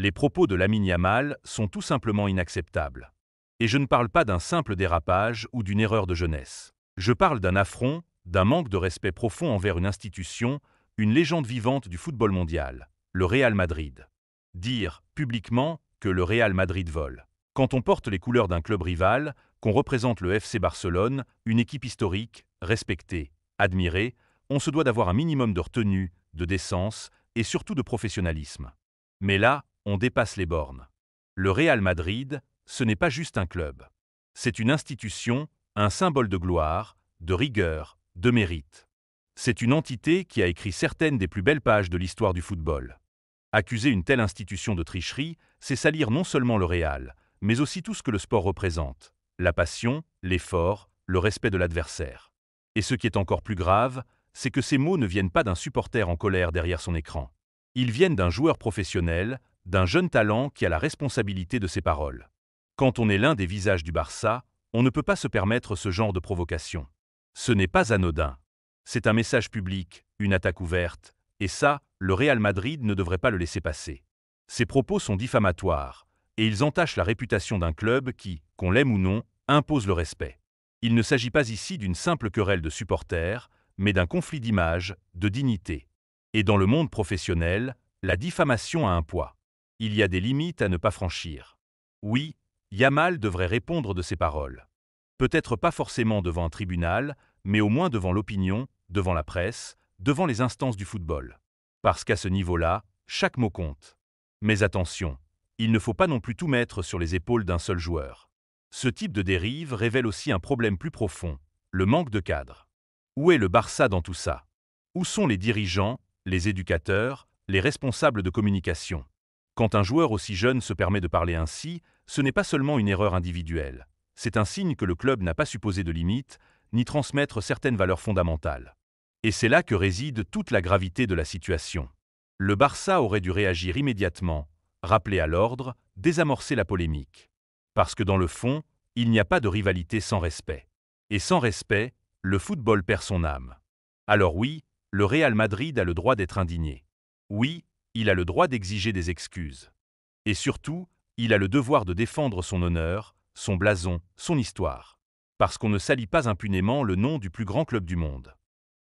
Les propos de Lamine Yamal sont tout simplement inacceptables. Et je ne parle pas d'un simple dérapage ou d'une erreur de jeunesse. Je parle d'un affront, d'un manque de respect profond envers une institution, une légende vivante du football mondial, le Real Madrid. Dire, publiquement, que le Real Madrid vole. Quand on porte les couleurs d'un club rival, qu'on représente le FC Barcelone, une équipe historique, respectée, admirée, on se doit d'avoir un minimum de retenue, de décence et surtout de professionnalisme. Mais là, on dépasse les bornes. Le Real Madrid, ce n'est pas juste un club. C'est une institution, un symbole de gloire, de rigueur, de mérite. C'est une entité qui a écrit certaines des plus belles pages de l'histoire du football. Accuser une telle institution de tricherie, c'est salir non seulement le Real, mais aussi tout ce que le sport représente, la passion, l'effort, le respect de l'adversaire. Et ce qui est encore plus grave, c'est que ces mots ne viennent pas d'un supporter en colère derrière son écran. Ils viennent d'un joueur professionnel, d'un jeune talent qui a la responsabilité de ses paroles. Quand on est l'un des visages du Barça, on ne peut pas se permettre ce genre de provocation. Ce n'est pas anodin. C'est un message public, une attaque ouverte, et ça, le Real Madrid ne devrait pas le laisser passer. Ces propos sont diffamatoires, et ils entachent la réputation d'un club qui, qu'on l'aime ou non, impose le respect. Il ne s'agit pas ici d'une simple querelle de supporters, mais d'un conflit d'image, de dignité. Et dans le monde professionnel, la diffamation a un poids. Il y a des limites à ne pas franchir. Oui, Yamal devrait répondre de ses paroles. Peut-être pas forcément devant un tribunal, mais au moins devant l'opinion, devant la presse, devant les instances du football. Parce qu'à ce niveau-là, chaque mot compte. Mais attention, il ne faut pas non plus tout mettre sur les épaules d'un seul joueur. Ce type de dérive révèle aussi un problème plus profond, le manque de cadre. Où est le Barça dans tout ça? Où sont les dirigeants, les éducateurs, les responsables de communication? Quand un joueur aussi jeune se permet de parler ainsi, ce n'est pas seulement une erreur individuelle. C'est un signe que le club n'a pas su poser de limites, ni transmettre certaines valeurs fondamentales. Et c'est là que réside toute la gravité de la situation. Le Barça aurait dû réagir immédiatement, rappeler à l'ordre, désamorcer la polémique. Parce que dans le fond, il n'y a pas de rivalité sans respect. Et sans respect, le football perd son âme. Alors oui, le Real Madrid a le droit d'être indigné. Oui, il a le droit d'exiger des excuses. Et surtout, il a le devoir de défendre son honneur, son blason, son histoire. Parce qu'on ne salit pas impunément le nom du plus grand club du monde.